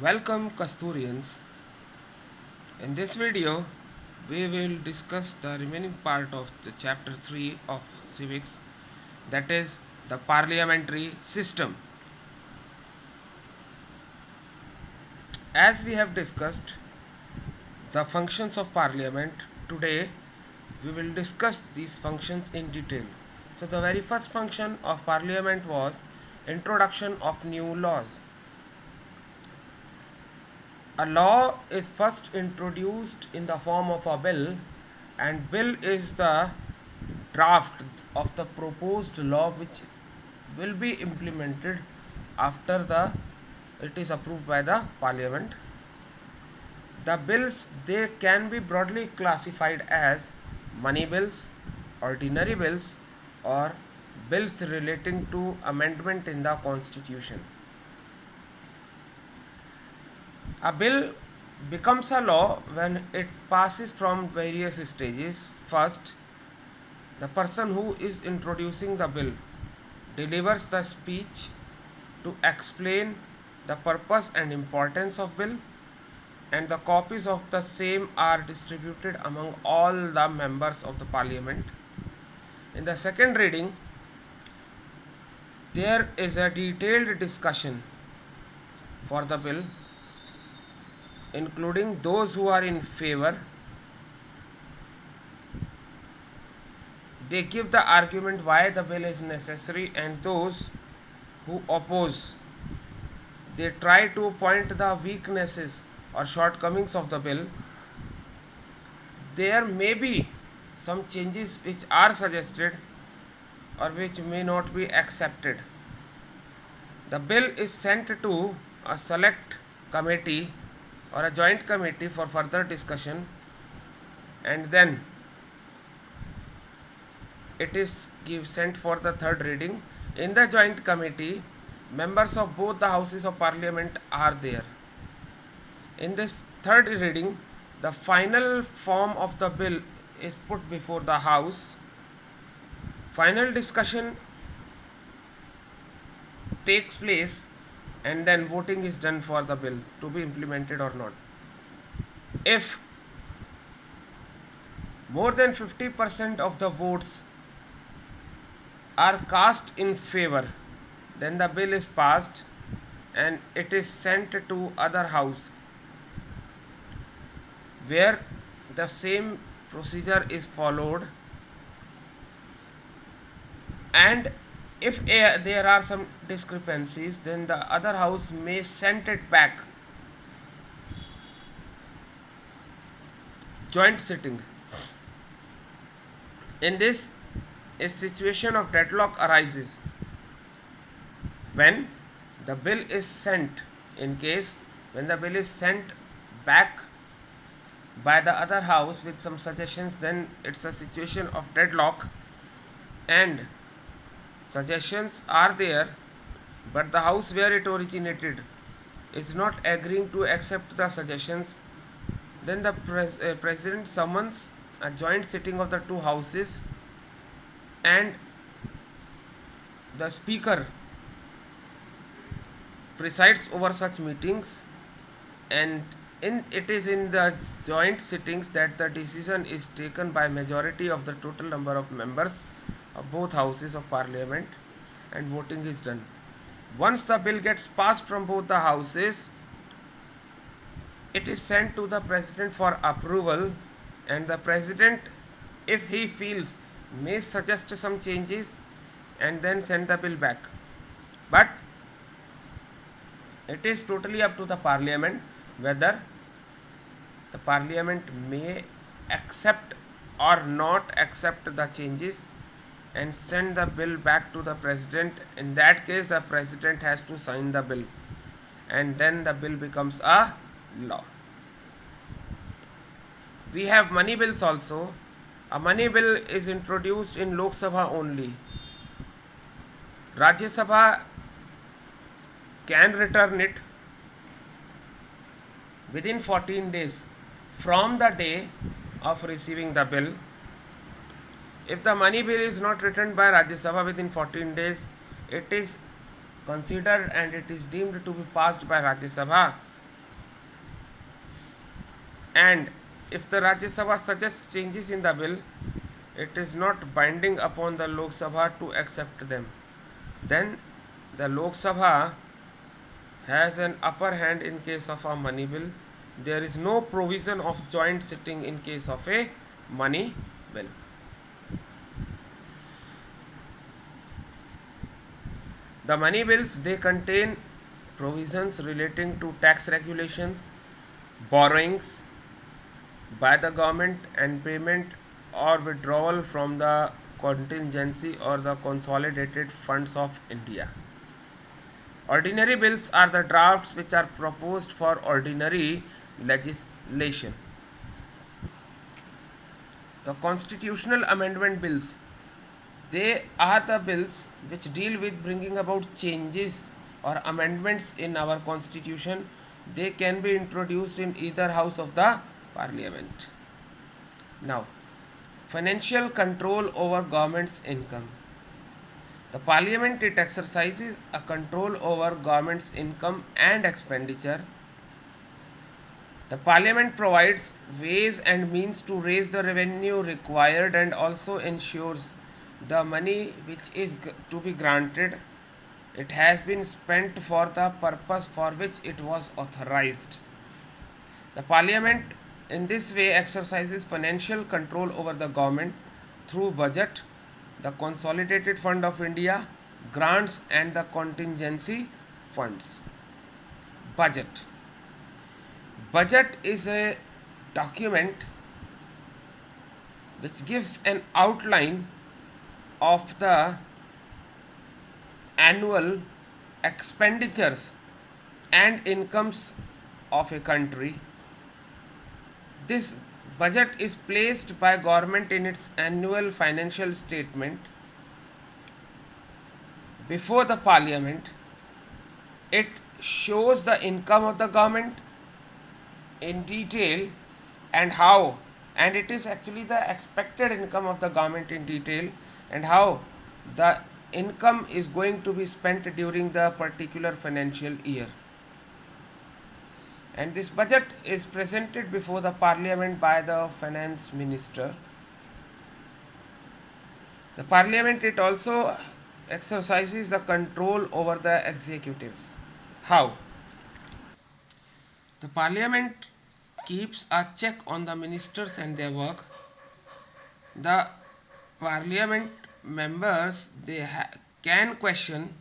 Welcome Kasturians. In this video, we will discuss the remaining part of the chapter 3 of civics, that is the parliamentary system. As we have discussed the functions of parliament, today we will discuss these functions in detail. So the very first function of parliament was introduction of new laws. A law is first introduced in the form of a bill, and bill is the draft of the proposed law which will be implemented after it is approved by the parliament. The bills, they can be broadly classified as money bills, ordinary bills, or bills relating to amendment in the constitution. A bill becomes a law when it passes from various stages. First, the person who is introducing the bill delivers the speech to explain the purpose and importance of bill, and the copies of the same are distributed among all the members of the parliament. In the second reading, there is a detailed discussion for the bill, including those who are in favor. They give the argument why the bill is necessary, and those who oppose, they try to point the weaknesses or shortcomings of the bill. There may be some changes which are suggested or which may not be accepted. The bill is sent to a select committee or a joint committee for further discussion, and then it is sent for the third reading. In the joint committee, members of both the houses of parliament are there. In this third reading, the final form of the bill is put before the house. Final discussion takes place, and then voting is done for the bill to be implemented or not. If more than 50% of the votes are cast in favor, then the bill is passed and it is sent to other house, where the same procedure is followed. And if there are some discrepancies, then the other house may send it back. Joint sitting. In this, a situation of deadlock arises when the bill is sent. In case when the bill is sent back by the other house with some suggestions, then it's a situation of deadlock, and suggestions are there, but the house where it originated is not agreeing to accept the suggestions. Then the president summons a joint sitting of the two houses, and the speaker presides over such meetings, and it is in the joint sittings that the decision is taken by majority of the total number of members of both houses of parliament, and voting is done. Once the bill gets passed from both the houses, it is sent to the president for approval, and the president, if he feels, may suggest some changes and then send the bill back. But it is totally up to the parliament whether the parliament may accept or not accept the changes and send the bill back to the president. In that case, the president has to sign the bill, and then the bill becomes a law. We have money bills also. A money bill is introduced in Lok Sabha only. Rajya Sabha can return it within 14 days from the day of receiving the bill. If the money bill is not returned by Rajya Sabha within 14 days, it is considered and it is deemed to be passed by Rajya Sabha, and if the Rajya Sabha suggests changes in the bill, it is not binding upon the Lok Sabha to accept them. Then the Lok Sabha has an upper hand in case of a money bill. There is no provision of joint sitting in case of a money bill. The money bills, they contain provisions relating to tax regulations, borrowings by the government, and payment or withdrawal from the contingency or the consolidated funds of India. Ordinary bills are the drafts which are proposed for ordinary legislation. The constitutional amendment bills, they are the bills which deal with bringing about changes or amendments in our constitution. They can be introduced in either house of the parliament. Now, financial control over government's income. The parliament, it exercises a control over government's income and expenditure. The parliament provides ways and means to raise the revenue required and also ensures the money which is to be granted, it has been spent for the purpose for which it was authorized. The parliament in this way exercises financial control over the government through budget, the consolidated fund of India, grants and the contingency funds. Budget. Budget is a document which gives an outline of the annual expenditures and incomes of a country. This budget is placed by government in its annual financial statement before the parliament. It shows the income of the government in detail and how, and it is actually the expected income of the government in detail and how the income is going to be spent during the particular financial year. And this budget is presented before the parliament by the finance minister. The parliament, it also exercises the control over the executives. How? The parliament keeps a check on the ministers and their work. The parliament members, they can question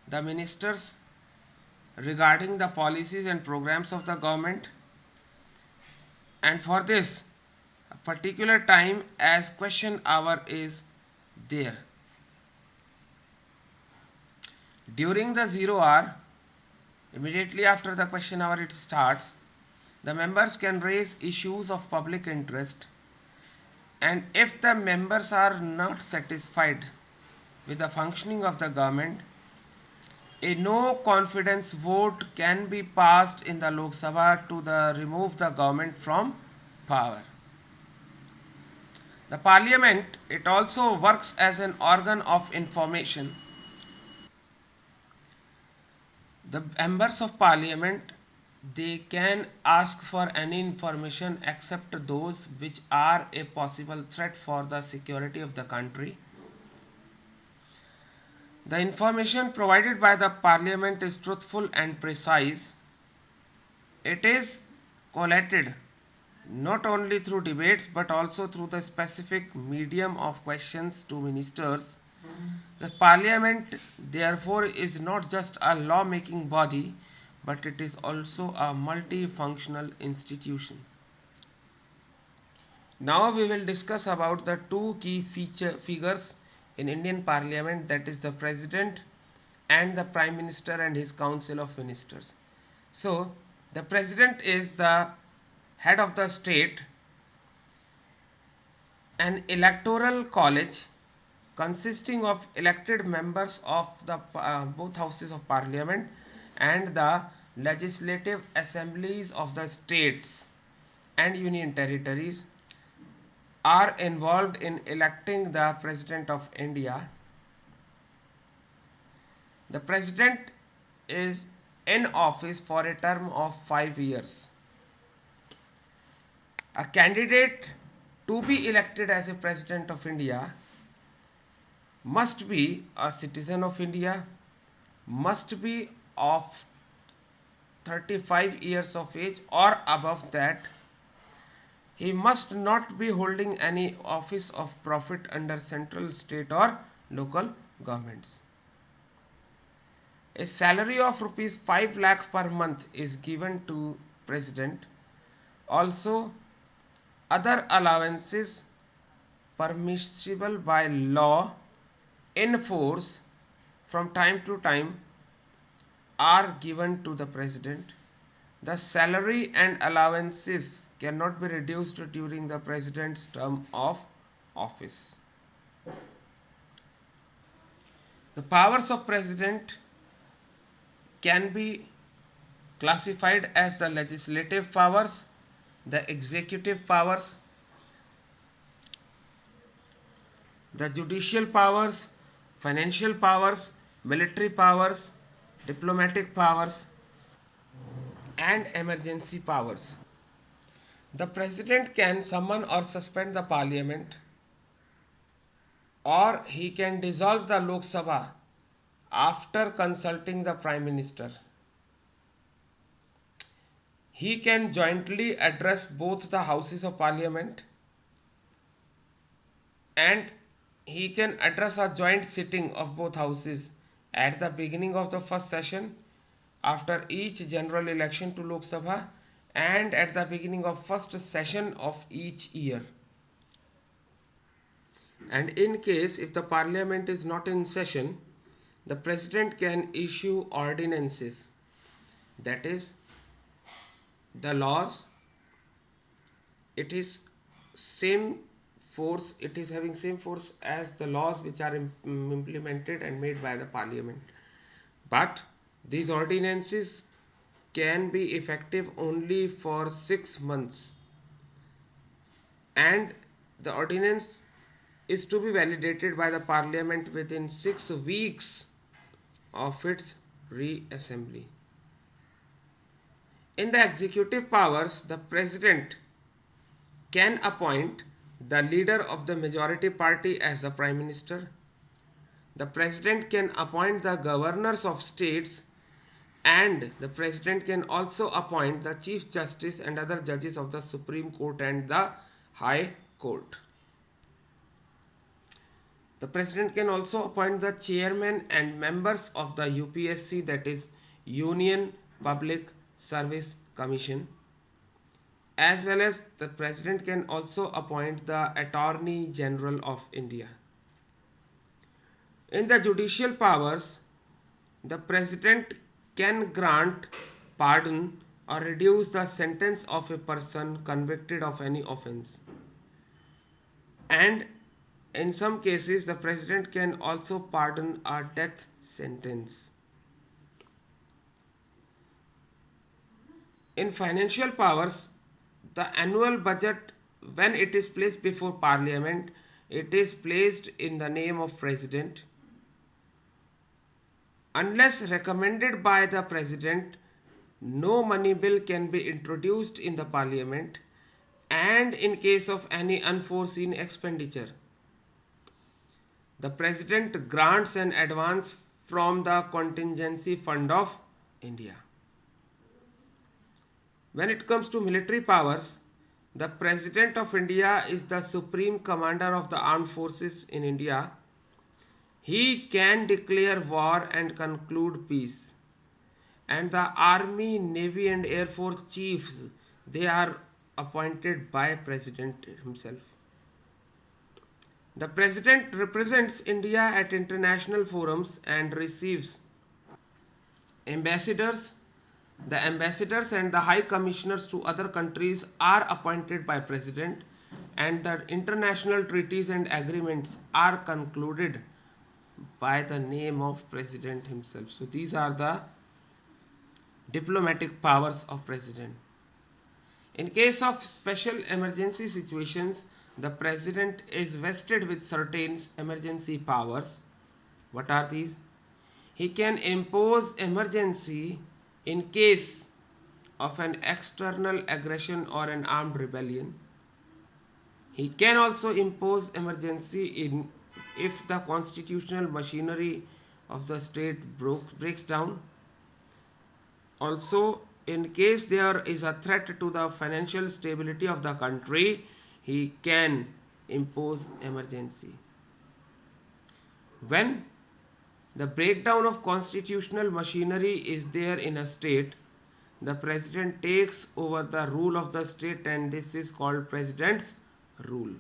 the ministers regarding the policies and programs of the government, and for this a particular time as question hour is there. During the 0 hour, immediately after the question hour it starts, the members can raise issues of public interest, and if the members are not satisfied with the functioning of the government, a no confidence vote can be passed in the Lok Sabha to remove the government from power. The parliament, it also works as an organ of information. The members of parliament, they can ask for any information except those which are a possible threat for the security of the country. The information provided by the parliament is truthful and precise. It is collated not only through debates but also through the specific medium of questions to ministers. The parliament, therefore, is not just a law-making body, but it is also a multifunctional institution. Now we will discuss about the two key figures in Indian Parliament, that is the President and the Prime Minister and his Council of Ministers. So, the President is the head of the state. An electoral college consisting of elected members of the both houses of Parliament and the legislative assemblies of the states and union territories are involved in electing the President of India. The President is in office for a term of 5 years. A candidate to be elected as a President of India must be a citizen of India, must be of 35 years of age or above that. He must not be holding any office of profit under central, state or local governments. A salary of rupees 5 lakh per month is given to President. Also, other allowances permissible by law in force from time to time are given to the President. The salary and allowances cannot be reduced during the President's term of office. The powers of President can be classified as the legislative powers, the executive powers, the judicial powers, financial powers, military powers, diplomatic powers, and emergency powers. The President can summon or suspend the Parliament, or he can dissolve the Lok Sabha after consulting the Prime Minister. He can jointly address both the houses of Parliament, and he can address a joint sitting of both houses at the beginning of the first session, after each general election to Lok Sabha, and at the beginning of first session of each year. And in case if the Parliament is not in session, the President can issue ordinances, that is, the laws. It is having same force as the laws which are implemented and made by the Parliament, but these ordinances can be effective only for 6 months, and the ordinance is to be validated by the Parliament within 6 weeks of its reassembly. In the executive powers, the President can appoint the leader of the majority party as the Prime Minister. The President can appoint the governors of states, and the President can also appoint the Chief Justice and other judges of the Supreme Court and the High Court. The President can also appoint the chairman and members of the UPSC, that is Union Public Service Commission, as well as the President can also appoint the Attorney General of India. In the judicial powers, the President can grant pardon or reduce the sentence of a person convicted of any offense. And in some cases, the President can also pardon a death sentence. In financial powers, the annual budget, when it is placed before Parliament, it is placed in the name of President. Unless recommended by the President, no money bill can be introduced in the Parliament, and in case of any unforeseen expenditure, the President grants an advance from the contingency fund of India. When it comes to military powers, the President of India is the supreme commander of the armed forces in India. He can declare war and conclude peace. And the Army, Navy and Air Force chiefs, they are appointed by President himself. The President represents India at international forums and receives ambassadors. The ambassadors and the high commissioners to other countries are appointed by President, and the international treaties and agreements are concluded by the name of President himself. So these are the diplomatic powers of President. In case of special emergency situations, the President is vested with certain emergency powers. What are these? He can impose emergency in case of an external aggression or an armed rebellion. He can also impose emergency in if the constitutional machinery of the state breaks down. Also, in case there is a threat to the financial stability of the country, he can impose emergency. When the breakdown of constitutional machinery is there in a state, the president takes over the rule of the state, and this is called president's rule.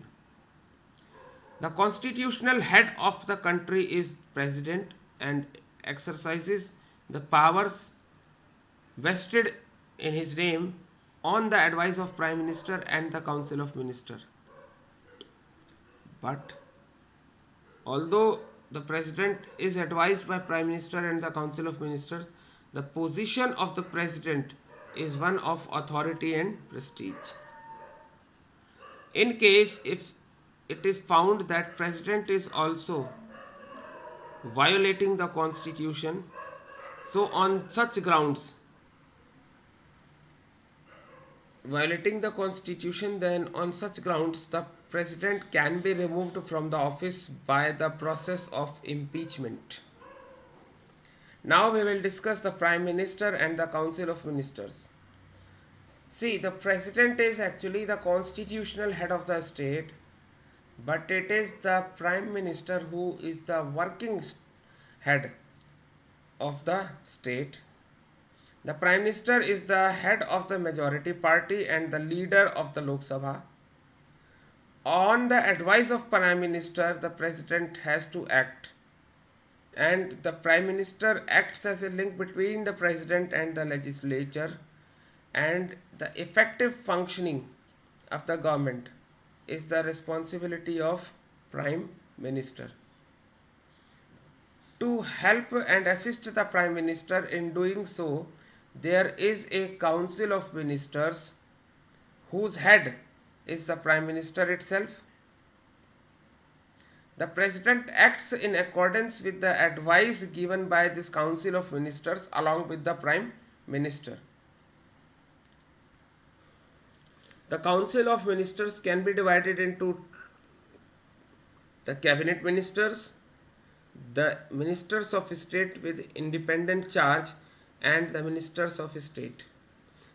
The constitutional head of the country is president and exercises the powers vested in his name on the advice of Prime Minister and the Council of Ministers. But although the president is advised by Prime Minister and the Council of Ministers, the position of the president is one of authority and prestige. In case if it is found that president is also violating the constitution, so on such grounds, then on such grounds the president can be removed from the office by the process of impeachment. Now we will discuss the Prime Minister and the Council of Ministers. See, the president is actually the constitutional head of the state, but it is the Prime Minister who is the working head of the state. The Prime Minister is the head of the majority party and the leader of the Lok Sabha. On the advice of Prime Minister, the President has to act, and the Prime Minister acts as a link between the President and the legislature, and the effective functioning of the government is the responsibility of Prime Minister. To help and assist the Prime Minister in doing so, there is a Council of Ministers whose head is the Prime Minister itself. The President acts in accordance with the advice given by this Council of Ministers along with the Prime Minister. The Council of Ministers can be divided into the Cabinet Ministers, the Ministers of State with independent charge, and the Ministers of State.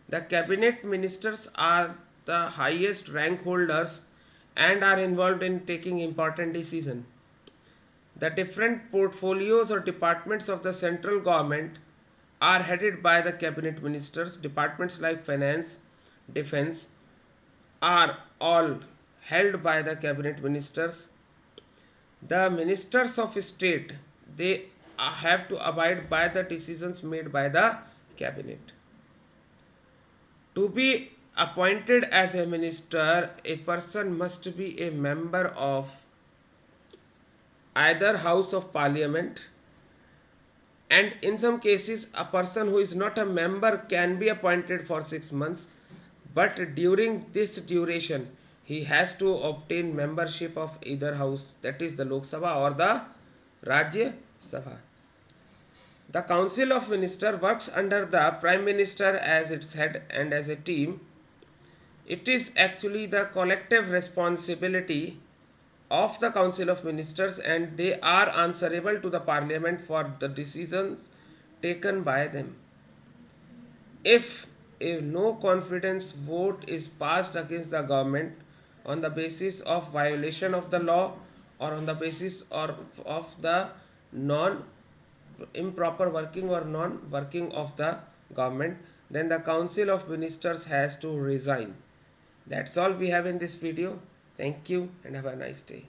The Cabinet Ministers are the highest rank holders and are involved in taking important decisions. The different portfolios or departments of the central government are headed by the Cabinet Ministers. Departments like Finance, Defence are all held by the Cabinet Ministers. The Ministers of State, they have to abide by the decisions made by the Cabinet. To be appointed as a minister, a person must be a member of either House of Parliament, and in some cases a person who is not a member can be appointed for 6 months, but during this duration he has to obtain membership of either house, that is the Lok Sabha or the Rajya Sabha. The Council of Ministers works under the Prime Minister as its head and as a team. It is actually the collective responsibility of the Council of Ministers, and they are answerable to the Parliament for the decisions taken by them. If a no confidence vote is passed against the government on the basis of violation of the law or on the basis of the improper working or non-working of the government, then the Council of Ministers has to resign. That's all we have in this video. Thank you and have a nice day.